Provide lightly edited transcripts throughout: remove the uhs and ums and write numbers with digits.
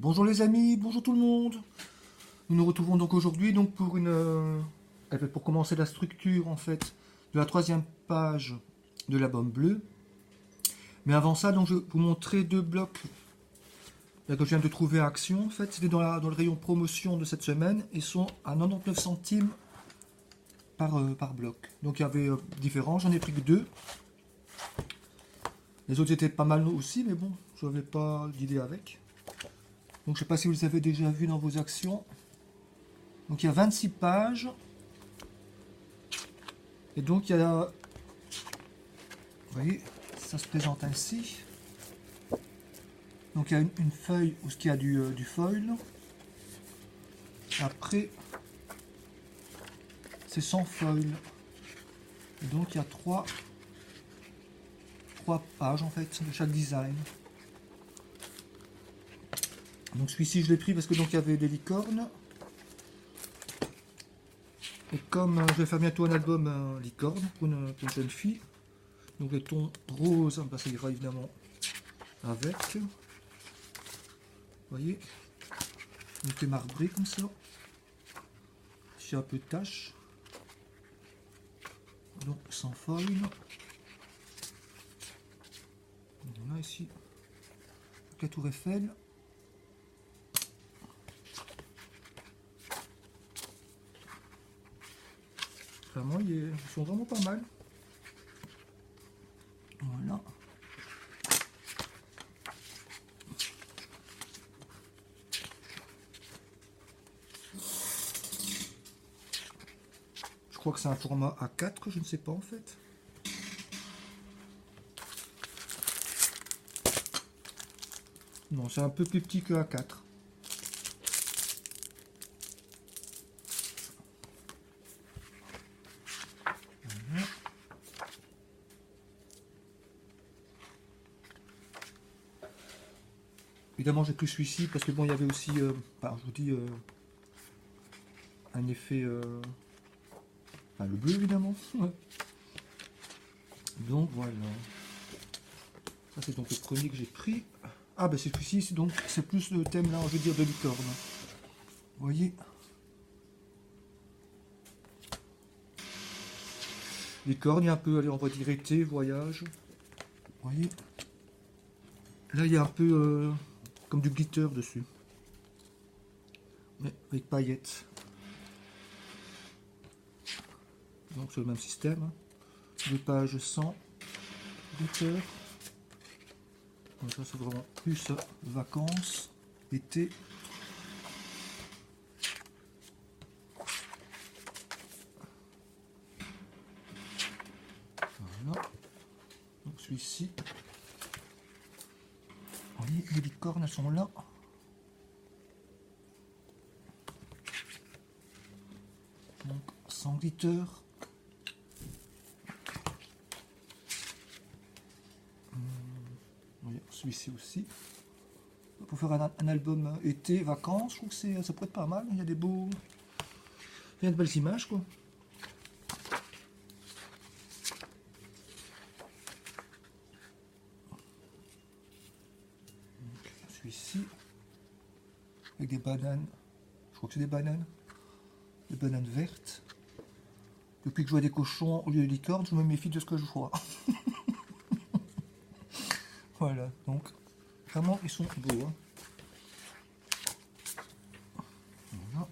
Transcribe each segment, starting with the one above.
Bonjour les amis, bonjour tout le monde. Nous nous retrouvons donc aujourd'hui pour pour commencer la structure en fait de la troisième page de l'album bleu. Mais avant ça, donc je vais vous montrer deux blocs là, que je viens de trouver à Action. En fait, c'était dans le rayon promotion de cette semaine. Ils sont à 99 centimes par bloc. Donc il y avait différents, j'en ai pris que deux. Les autres étaient pas mal aussi, mais bon, je n'avais pas d'idée avec. Donc je ne sais pas si vous les avez déjà vus dans vos actions. Donc il y a 26 pages. Et donc il y a... Vous voyez, ça se présente ainsi. Donc il y a une feuille où il y a du foil. Après, c'est sans foil. Et donc il y a trois pages en fait de chaque design. Donc celui-ci je l'ai pris parce que donc il y avait des licornes. Et comme je vais faire bientôt un album licorne pour une jeune fille, donc le ton rose, bah, ça ira évidemment avec. Vous voyez, il fait marbré comme ça. J'ai un peu de taches. Donc sans foil. On a ici la tour Eiffel. Vraiment, ils sont vraiment pas mal. Voilà. Je crois que c'est un format A4, je ne sais pas en fait. Non, c'est un peu plus petit que A4. Voilà. Évidemment, j'ai pris celui-ci parce que bon, il y avait aussi, enfin, je vous dis, un effet, enfin, le bleu évidemment. Donc voilà. Ça c'est donc le premier que j'ai pris. Ah ben c'est celui-ci, donc c'est plus le thème là, je veux dire, de licorne. Vous voyez. Licorne, il y a un peu, allez, on va dire été, voyage. Vous voyez. Là il y a un peu comme du glitter dessus. Mais avec paillettes. Donc c'est le même système. Hein. 2 pages sans glitter. Donc ça c'est vraiment plus vacances, été. Voilà. Donc celui-ci. Vous voyez, les licornes elles sont là. Donc sans glitter. Celui-ci aussi. Pour faire un album été, vacances, je trouve que ça pourrait être pas mal. Il y a des beaux. Il y a de belles images quoi. Celui-ci. Avec des bananes. Je crois que c'est des bananes. Des bananes vertes. Depuis que je vois des cochons au lieu de licorne, je me méfie de ce que je vois. Voilà, donc vraiment ils sont beaux. Hein. Voilà.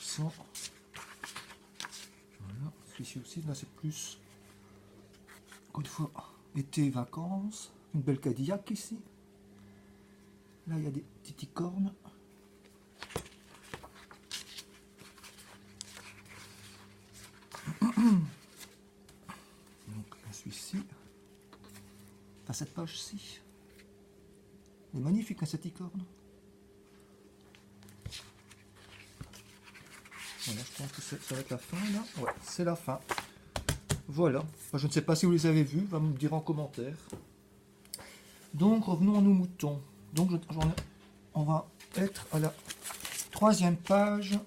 Ça. Voilà, celui-ci aussi, là c'est plus, encore une fois, été, vacances. Une belle Cadillac ici. Là il y a des petites licornes. Donc celui-ci, enfin cette page-ci, elle est magnifique hein, cette licorne. Voilà, je pense que ça va être la fin là. Ouais, c'est la fin. Voilà. Enfin, je ne sais pas si vous les avez vus, va me dire en commentaire. Donc revenons à nos moutons. Donc on va être à la troisième page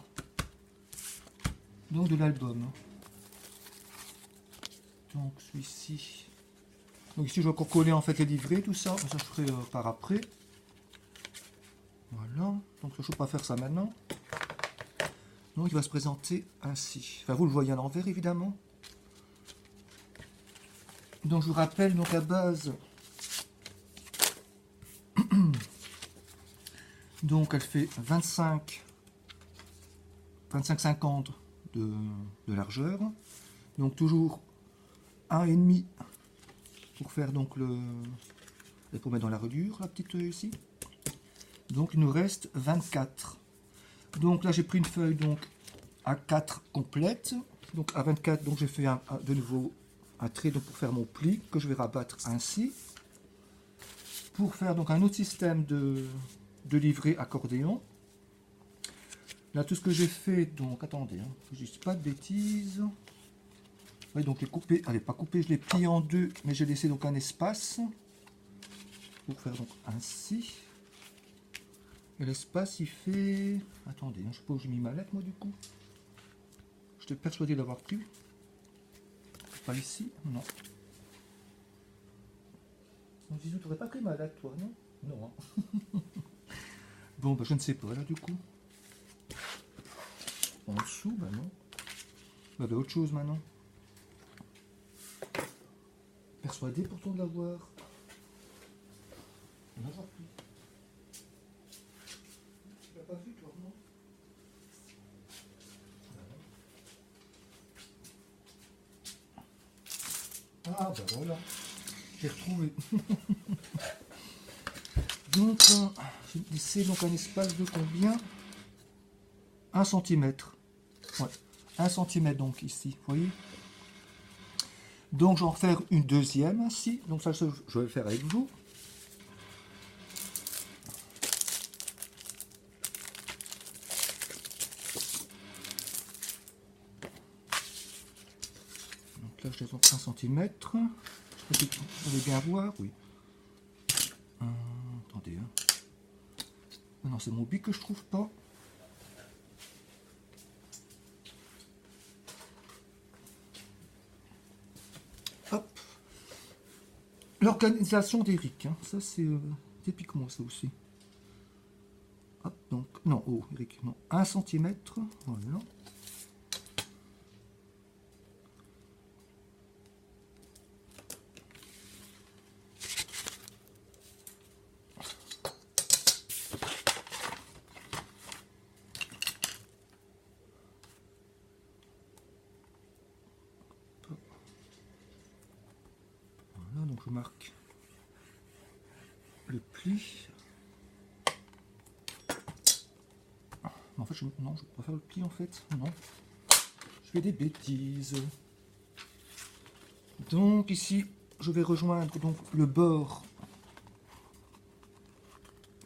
donc, de l'album. Donc celui-ci. Donc ici je vais encore coller en fait les livrets, tout ça. Ça je ferai par après. Voilà. Donc je ne peux pas faire ça maintenant. Donc il va se présenter ainsi. Enfin vous le voyez à l'envers évidemment. Donc je vous rappelle donc à base. Donc elle fait 25-50 de largeur. Donc toujours 1,5 pour faire donc le. Et pour mettre dans la reliure la petite ici. Donc il nous reste 24. Donc là j'ai pris une feuille donc à 4 complète. Donc à 24, donc j'ai fait de nouveau un trait donc, pour faire mon pli que je vais rabattre ainsi. Pour faire donc un autre système de livret accordéon. Là tout ce que j'ai fait, donc attendez, hein, que je dise pas de bêtises. Oui, donc les couper, allez pas couper, je l'ai plié en deux, mais j'ai laissé donc un espace pour faire donc ainsi. Et l'espace il fait, attendez, hein, je sais pas où j'ai mis ma lettre moi du coup. J'étais persuadé d'avoir pris. Pas ici, non. Donc Zizou, tu n'aurais pas pris ma lettre toi, non? Non. Hein. Bon, bah, je ne sais pas là du coup. En dessous, bah non. Bah, autre chose maintenant. Persuadé pourtant de l'avoir. On n'a pas pris. Tu l'as pas vu toi, non? Ah bah voilà. J'ai retrouvé. Donc, j'ai laissé donc un espace de combien? 1 cm. Ouais, 1 cm donc ici, vous voyez. Donc je vais en faire une deuxième ainsi. Donc ça je vais le faire avec vous. Donc là je les ai 1 cm. Je sais pas si vous allez bien voir, oui. Attendez. Hein. Non, c'est mon bic que je trouve pas. Hop. L'organisation d'Eric, hein. Ça c'est typiquement ça aussi. Hop, donc, non, oh, Eric, non, 1 cm, voilà. Voilà, donc je marque le pli. En fait, non, je préfère le pli en fait. Non, je fais des bêtises. Donc ici, je vais rejoindre donc le bord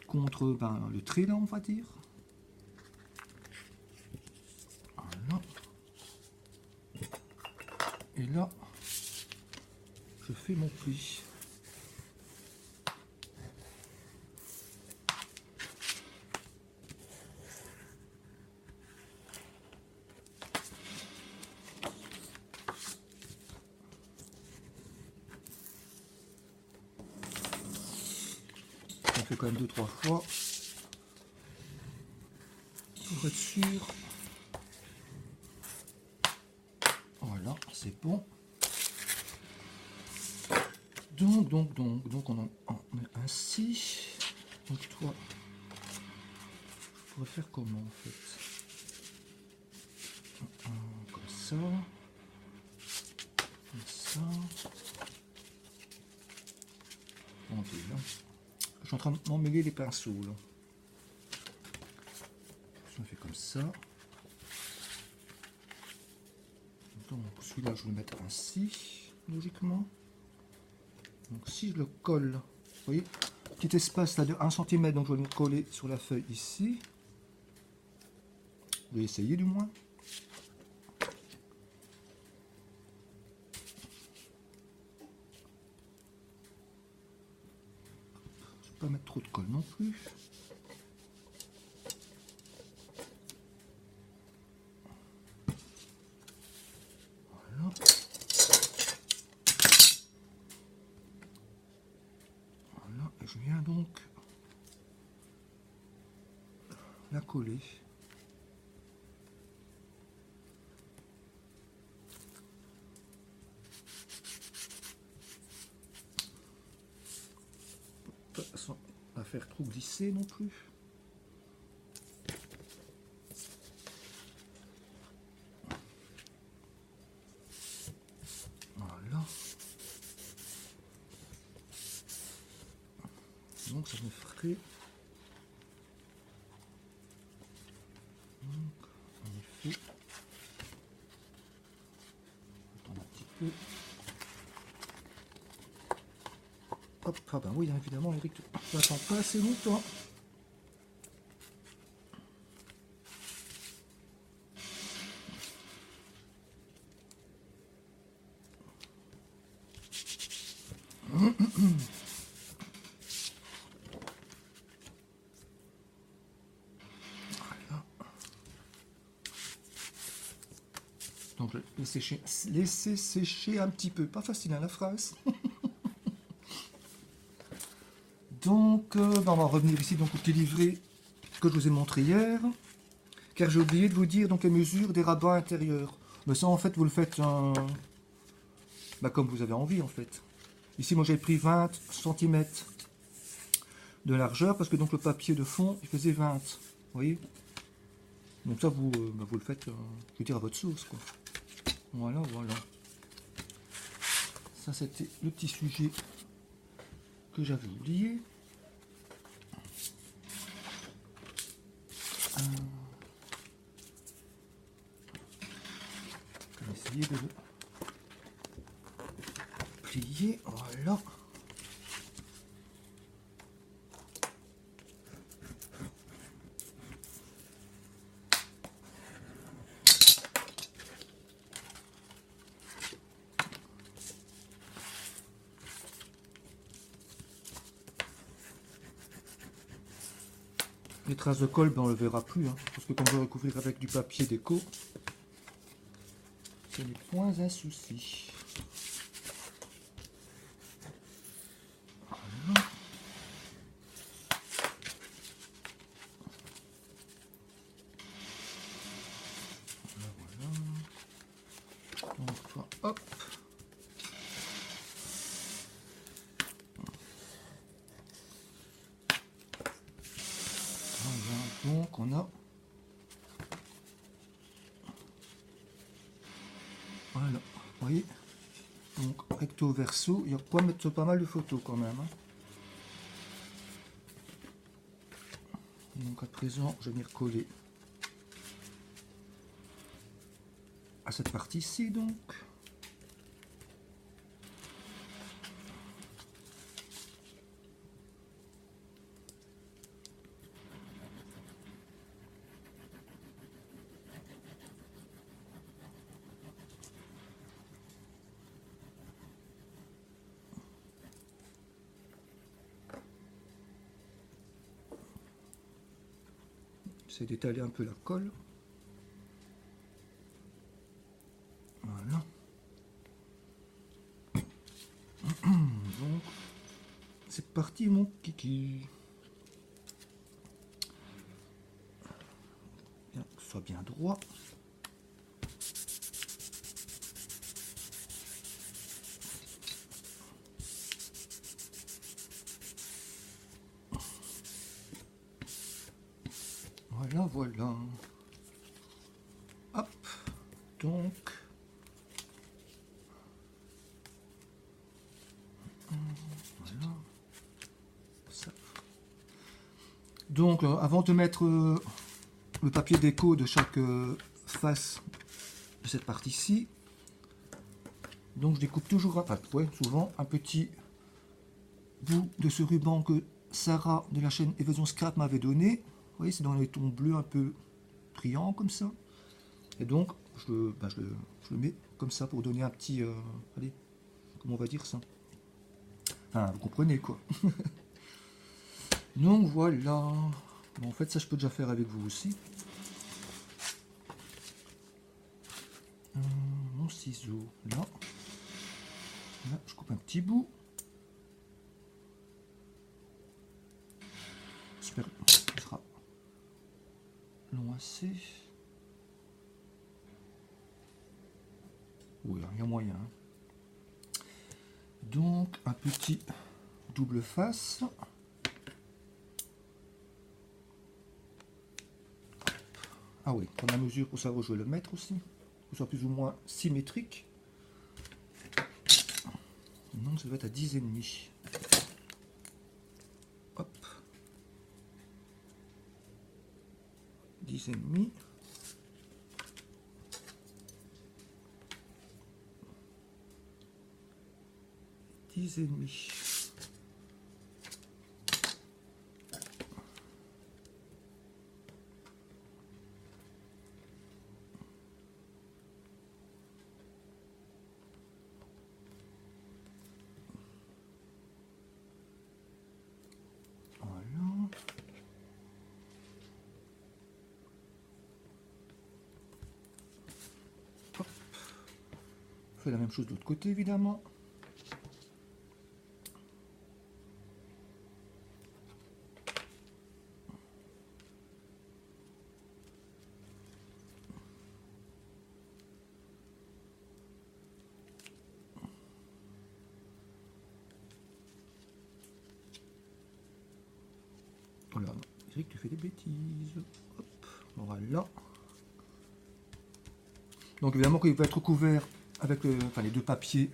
contre le trait là, on va dire. Voilà. Et là, je fais mon pli. On fait quand même 2-3 fois pour être sûr. Voilà, c'est bon. Donc on met ainsi. Donc toi, je pourrais faire comment en fait? Comme ça. Comme ça. Bon, là. Je suis en train de m'emmêler les pinceaux là. Je le fais comme ça. Donc celui-là, je vais le mettre ainsi, logiquement. Donc si je le colle, vous voyez, petit espace là de 1 cm, donc je vais le coller sur la feuille ici. Je vais essayer du moins. Je ne vais pas mettre trop de colle non plus. Voilà. coller. Sans pas faire trop glisser non plus. Voilà. Donc ça me ferait... Donc, en effet... Attends un petit peu... Hop, ah ben oui, évidemment, Eric, tu n'attends pas assez longtemps. Voilà. Donc, je vais laisser sécher un petit peu. Pas facile, hein, la phrase. Donc, on va revenir ici donc, au petit livret que je vous ai montré hier. Car j'ai oublié de vous dire donc, les mesures des rabats intérieurs. Mais ça, en fait, vous le faites comme vous avez envie, en fait. Ici, moi, j'ai pris 20 cm de largeur parce que donc le papier de fond, il faisait 20. Vous voyez? Donc ça, vous le faites, je veux dire, à votre sauce, quoi. Voilà, voilà. Ça, c'était le petit sujet que j'avais oublié. Je vais essayer de le plier. Voilà. Les traces de colle, on ne le verra plus, hein, parce que quand on va recouvrir avec du papier déco, ce n'est point un souci. Voilà. Voilà. Donc toi, hop. Voilà, donc on a... Voilà, vous voyez, donc recto verso, il y a quoi mettre pas mal de photos quand même. Hein. Donc à présent, je vais venir coller à cette partie-ci donc. J'essaie d'étaler un peu la colle. Voilà. Donc, c'est parti mon kiki. Bien, que ce soit bien droit. Voilà, voilà. Hop. Donc. Voilà. Ça. Donc, avant de mettre le papier déco de chaque face de cette partie-ci, donc je découpe toujours, enfin, ouais, souvent, un petit bout de ce ruban que Sarah de la chaîne Évasion Scrap m'avait donné. Vous voyez, c'est dans les tons bleus un peu brillants comme ça. Et donc, je le mets comme ça pour donner un petit... allez, comment on va dire ça? Enfin, vous comprenez quoi. Donc voilà. Bon, en fait, ça je peux déjà faire avec vous aussi. Mon ciseau, là. Là, je coupe un petit bout. J'espère que ce sera long assez. Oui, il y a moyen. Donc, un petit double face. Ah oui, prendre la mesure pour savoir où je vais le mettre aussi. Que ce soit plus ou moins symétrique. Donc, ça doit être à 10,5. Hop. 10,5. 10,5. Voilà. Hop. On fait la même chose de l'autre côté évidemment. Voilà, Eric, tu fais des bêtises. Hop, voilà. Donc évidemment qu'il va être couvert avec les deux papiers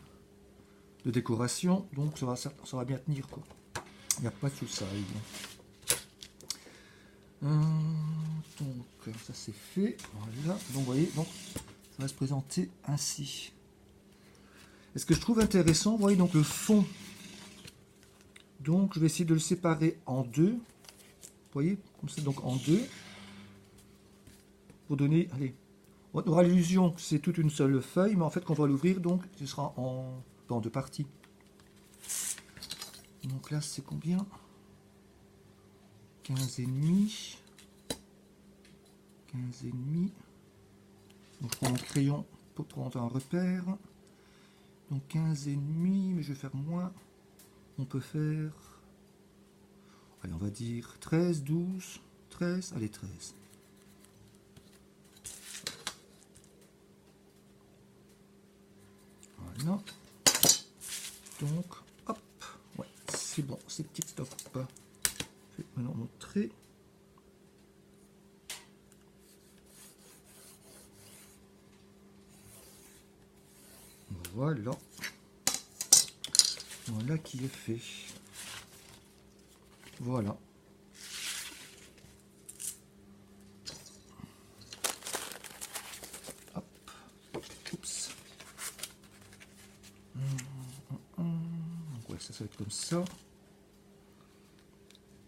de décoration, donc ça va bien tenir quoi. Il n'y a pas de souci. Donc ça c'est fait. Voilà. Donc vous voyez, donc ça va se présenter ainsi. Et ce que je trouve intéressant, vous voyez donc le fond. Donc je vais essayer de le séparer en deux. Vous voyez, comme ça, donc en deux. Pour donner, allez, on aura l'illusion que c'est toute une seule feuille, mais en fait quand on va l'ouvrir, donc ce sera en deux parties. Donc là c'est combien? 15,5. 15,5. Donc je prends mon crayon pour prendre un repère. Donc 15,5, mais je vais faire moins. On peut faire, allez, on va dire 13, 12, 13, allez 13. Voilà. Donc, hop, ouais, c'est bon, c'est petit top. Je vais maintenant montrer. Voilà. Voilà qui est fait. Voilà. Hop. Oups. Donc ouais, ça va être comme ça.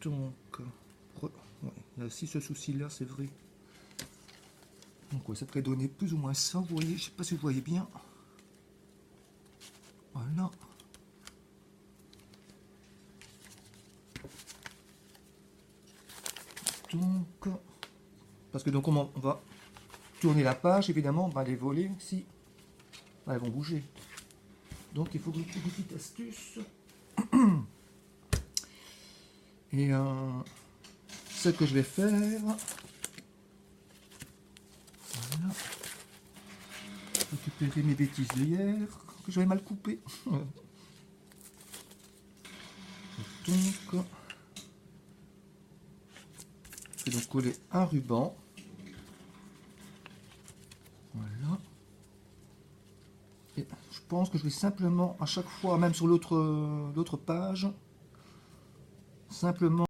Donc, ouais, il y a aussi ce souci-là, c'est vrai. Donc ouais, ça devrait donner plus ou moins ça, vous voyez, je sais pas si vous voyez bien. Voilà. Donc, parce que donc on va tourner la page, évidemment, on va les voler si elles vont bouger. Donc il faut une petite astuce. Et ce que je vais faire, voilà, récupérer mes bêtises d'hier que j'avais mal coupé. Donc, je vais donc coller un ruban. Voilà. Et je pense que je vais simplement, à chaque fois, même sur l'autre page, simplement